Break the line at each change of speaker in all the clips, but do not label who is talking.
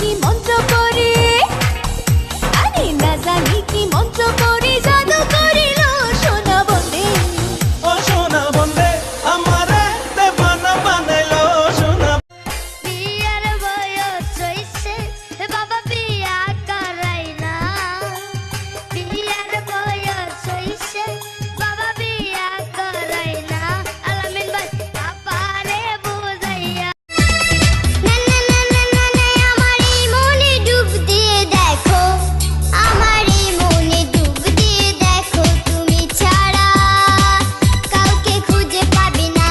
কি মন্ত্র করি, আরে না জানি কি মন্ত্র করি, জাদু করিল সোনা বন্দে।
ও সোনা বন্দে আমারে দেবানা বানাইলো সোনা।
বিয়ার বয়স হইছে বাবা বিয়া করাই না, বিয়ার বয়স হইছে বাবা বিয়া করাই না, আলামিন ভাই আপারে বুঝাইয়া। আমার এই মনে ডুব দিয়ে দেখো, আমার এই মনে ডুব দিয়ে দেখো, তুমি ছাড়া কাউকে খুঁজে পাবে না,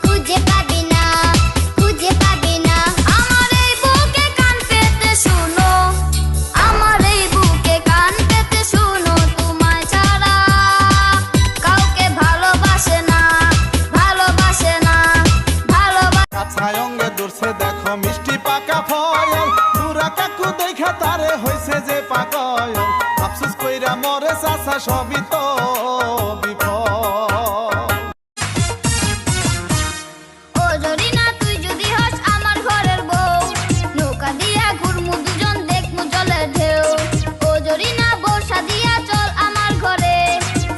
খুঁজে পাবে না, খুঁজে পাবে না। আমার এই বুকে কান পেতে শোনো, আমার এই বুকে কান পেতে শোনো, তোমায় ছাড়া কাউকে ভালোবাসে না, ভালোবাসে না, ভালোবাসে।
কাছায় অঙ্গে দূরছে দেখো মিষ্টি পাকা ফল, বুড়া কাকু দেখা তারে হইছে যে পাগল, আফসোস কইরা মরে চাচা সবই তো বিফল।
ও জরিনা তুই যদি হস আমার ঘরের বউ, নৌকা দিয়া ঘুরমু দুজন দেখমু জলের ঢেউ। ও জরিনা বর্ষা দিয়া চল আমার ঘরে,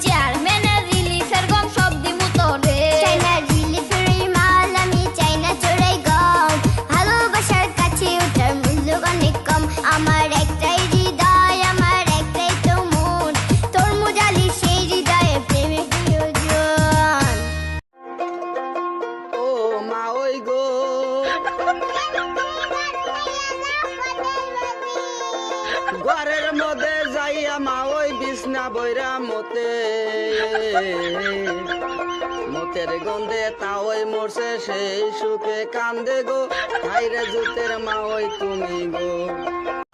চেয়ারম্যানের রিলিফের গম সব দিমু তোরে। চাইনা রিলিফের মাল আমি চাইনা চোরাই গম, ভালোবাসার কাছে ওঠার মূল্য অনেক কম। আমার একটাই হৃদয়, আমার একটাই তো মন, তোর মুজালি সেই হৃদয়ে প্রেমে প্রিয়জন।
ও মা ওই গো ঘরের মধ্যে যাইয়া মা ওই বিছনা বইরা মতে, মতের গন্ধে তা ওই মরছে সেই সুখে কান্দে গো, ভাইরে জুতের মা ওই তুমি গো।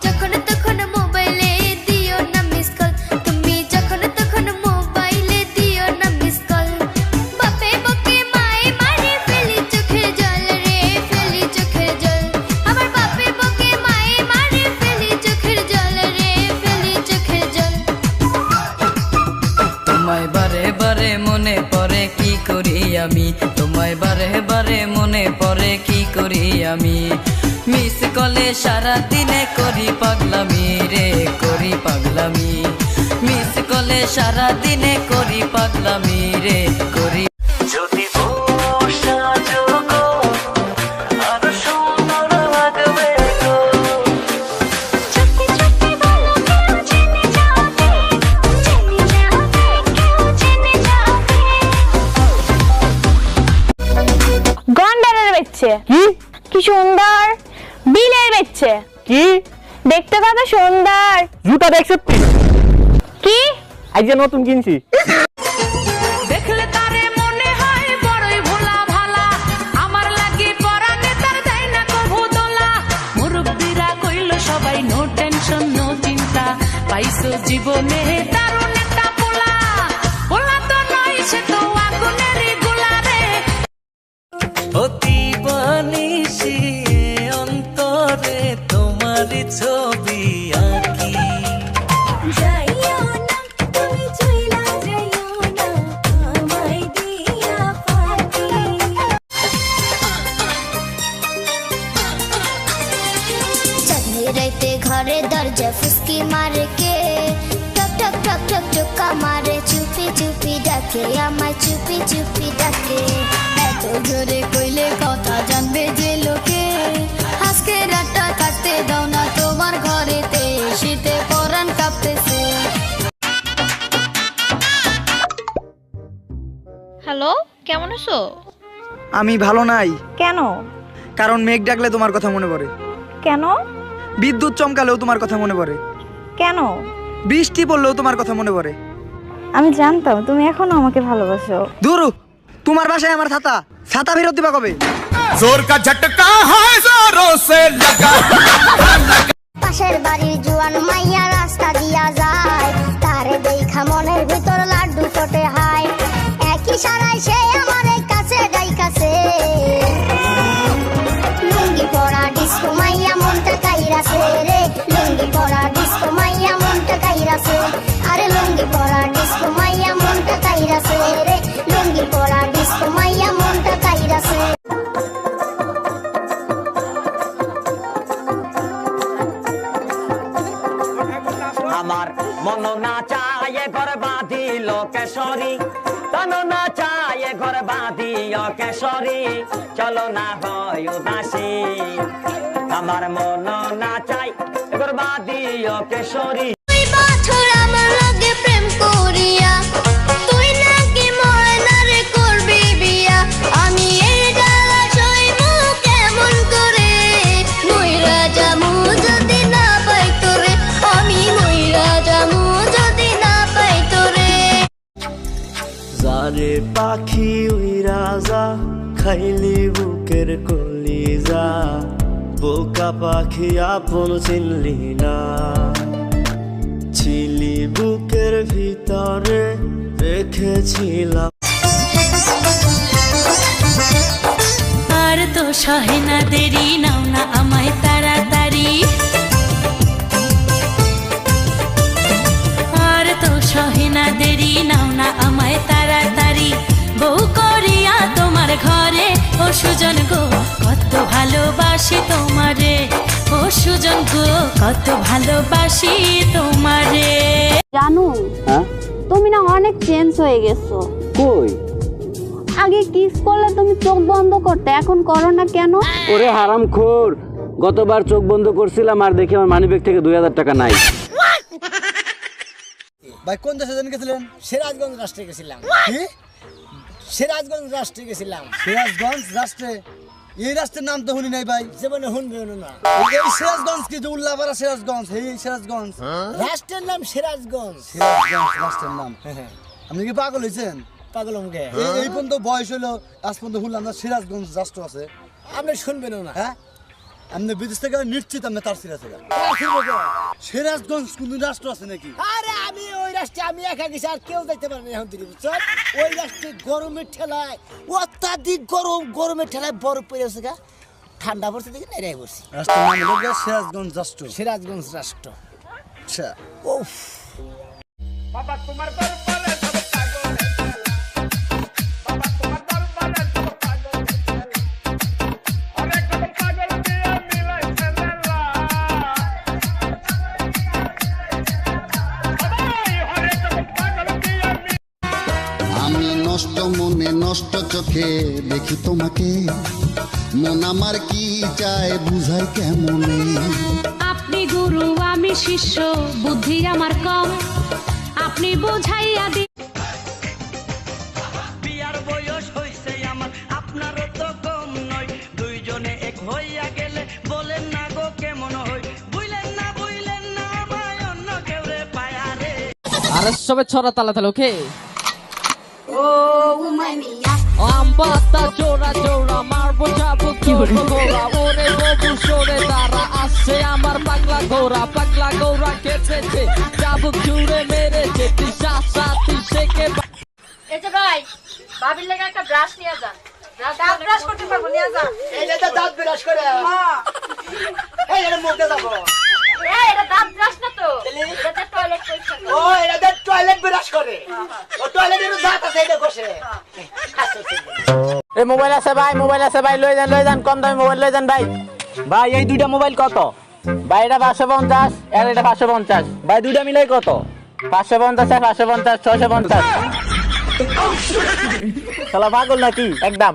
যখন তখন মোবাইলে দিও না মিস কল, তুমি যখন তখন মোবাইলে দিও না মিস কল। বাপে বকে মায়ে মারে ফেলি চোখের জল রে, ফেলি চোখের জল। আমার বাপে বকে মায়ে মারে ফেলি চোখের জল রে, ফেলি চোখের জল।
তোমায় বারে বারে মনে পড়ে কি করি আমি, তোমায় বারে বারে মনে পড়ে কি করি আমি, মিস কলে সারা দিনে করি পাগলামি রে, করি পাগলামি, মিস কলে সারা দিনে করি পাগলামি রে, করি। যদি বর্ষা যোগ আরো সুন্দর লাগবে গো,
সত্যি সত্যি বলো কেউ জেনে যাবে, জেনে যাবে, কেউ জেনে যাবে।
গন্ডারের বেচছে কি সুন্দর, বিলের বেচছে
কি
দেখতে কত সুন্দর।
জুতা দেখছ তুই?
কি
আজ নতুন কিনছি।
দেখলে তারে মনে হয় বড়ই ভোলা ভালা, আমার লাগি পরানে তার দেয় না কভু দোলা। মুরব্বীরা কইল সবাই নো টেনশন নো চিন্তা, পাইছো জীবনে দারুণ একটা পোলা। পোলা তো নয় সে তো আগুনেরই গোলা রে।
অতি বানিসি অন্তরে তোমারই ছবি আঁকি,
যাইও না তুমি চইলা যাইও না, আমায় দিয়া ফাঁকি। চাঁদনি রাইতে ঘরে দরজা ফুসকি মারে কে, ঠক ঠক ঠক ঠক ঠোকা মারে, চুপি চুপি ডাকে আমায়, চুপি চুপি ডাকে। এত জোরে কইলে কথা জানবে যে লোকে, আজকে রাতটা কাটতে দাও না তোমার ঘরেতে, শীতে পরাণ কাঁপতেছে।
হ্যালো, কেমন আছো?
আমি ভালো নাই,
কেন
কারণ মেঘ ডাকলে তোমার কথা মনে পড়ে,
কেন
বিদ্যুৎ চমকালেও তোমার কথা মনে পড়ে,
কেন?
বৃষ্টি পড়লেও তোমার কথা মনে পড়ে।
আমি জানতাম তুমি এখনো আমাকে ভালোবাসো।
দূরু, তোমার বাসায় আমার ছাতা, ছাতা ফেরত দিবা কবে?
जोर का झटका है जोरों से लगा।
পাশের বাড়ির জুয়ান মাইয়া রাস্তা দিয়া যায়, তারে দেখা মনের ভিতর লাড্ডু ফোটে হায়। একই সারাই সে আমার কাছে ডাইকাছে, লুঙ্গি পরা ডিস্কো মাইয়া মনটা কাইরাছে রে, লুঙ্গি পরা ডিস্কো মাইয়া মনটা কাইরাছে। আরে লুঙ্গি পরা ডিস্কো মাইয়া মনটা কাইরাছে রে, লুঙ্গি পরা ডিস্কো মাইয়া মনটা কাইরাছে।
আমার মন না চায় ঘর বাঁধিল কেশরী তন না চায় ঘর বাঁধিল কেশরী চলো না হয় উদাসী আমার মন না চায় ঘর বাঁধিল কেশরী
তুই বছর আমার লগে প্রেম করিয়া তুই নাকি ময়নারে করবি বিয়া আমি এই জ্বালা সইবো কেমন করে মইরা যামু যদি না পাই তোরে আমি মইরা যামু যদি না পাই তোরে
যারে পাখি উইরা যা খাইলি বুকের কলিজা বোকা পাখি আপন চিনলি না ছিলি বুকের ভিতরে রেখেছিলাম
আর তো সহে না দেরি নাও না আমায় তাড়াতাড়ি আর তো সহে না দেরি নাও না আমায় তাড়াতাড়ি বউ করিয়া তোমার ঘরে ও সুজন গো কত ভালোবাসি তোমারে ও সুজন গো কত ভালোবাসি তোমারে
জানো
হ্যাঁ
তুমি না অনেক চেঞ্জ হয়ে গেছো।
কই
আগে কিস করলে তুমি চোখ বন্ধ করতে, এখন করো না কেন?
ওরে হারামখোর, গতবার চোখ বন্ধ করছিলাম আর দেখি আমার মানিব্যাগ থেকে 2000 টাকা নাই।
ভাই কোন দেশে যেন গেছিলেন? সিরাজগঞ্জ রাষ্ট্রে গেছিলাম। কি? সিরাজগঞ্জ রাষ্ট্রে গেছিলাম। সিরাজগঞ্জ রাষ্ট্রে? এই রাষ্ট্রের নাম তো শুনি নাই ভাই। জীবনে শুনবেন না। এই সিরাজগঞ্জ কি যে উল্লাপাড়া সিরাজগঞ্জ, এই সিরাজগঞ্জ। রাষ্ট্রের নাম সিরাজগঞ্জ। সিরাজগঞ্জ রাষ্ট্রের নাম। আপনি কি পাগল হইছেন? পাগল মুখে। এই পর্যন্ত বয়স হলো, আজ পর্যন্ত শুনলাম না সিরাজগঞ্জ রাষ্ট্র আছে। আপনি শুনবেন না। হ্যাঁ? আপনি বিদেশ থেকে নিশ্চিত আপনি তার সিরাজ থেকে। সিরাজগঞ্জ কোন রাষ্ট্র আছে নাকি? আরে আমি ওই রাষ্ট্রে আমি একা গেছি, আর কেউ যাইতে পারে না এখন থেকে, বুঝছেন? ওই রাষ্ট্রে গরমের ঠেলায় অত্যাধিক গরমের ঠেলায় বরফ পড়ে আছে, ঠান্ডা পড়ছে দেখে নেড়ে পড়ছি। রাষ্ট্রের নাম হলো সিরাজগঞ্জ রাষ্ট্র। সিরাজগঞ্জ রাষ্ট্র। আচ্ছা। ওফ। বাবা তোমার
নষ্ট মনে নষ্ট চোখে দেখি তোমাকে, মন আমার কি চায় বুঝাই কেমনে।
আপনি গুরু আমি শিষ্য, বুদ্ধি আমার কম, আপনি বুঝাইয়া দি।
বিয়ার বয়স হইছে আমার, আপনারও তো কম নয়, দুইজনে এক হইয়া গেলে বলেন না গো কেমন হই, বুঝলেন না আমায় অন্য কেউ রে পায়া রে।
আরে সবে ছড়া তালা তালা, ওকে?
Oh my mia
আম পাতা জোড়া জোড়া মারবো যাবো গোরা, ওরে ববু সরে তারা আসছে আমার পাগলা গৌরা কেটেছে যাবো জুড়ে মেরেছে তিসা সাথী শেখে।
এই যে ভাই, ভাবির লেগে একটা ব্রাশ নিয়ে যান। দাঁত ব্রাশ করতে পারবো, নিয়ে যান।
এই যে দাঁত ব্রাশ করে। হ্যাঁ। এই এর মুখে যাব।
এই এটা দাঁত ব্রাশ না তো, এটা টয়লেট পরিষ্কার করে।
ও এটা টয়লেট ব্রাশ করে। ও টয়লেটের দাঁত আছে এটা ঘষে।
এই মোবাইল আছে ভাই, লই যান কম দামি মোবাইল লই যান ভাই। ভাই এই দুইটা মোবাইল কত? ভাই এটা 550 আর এটা 550। ভাই দুইটা মিলাই কত? 550 আর 550 650। শালা পাগল নাকি একদম?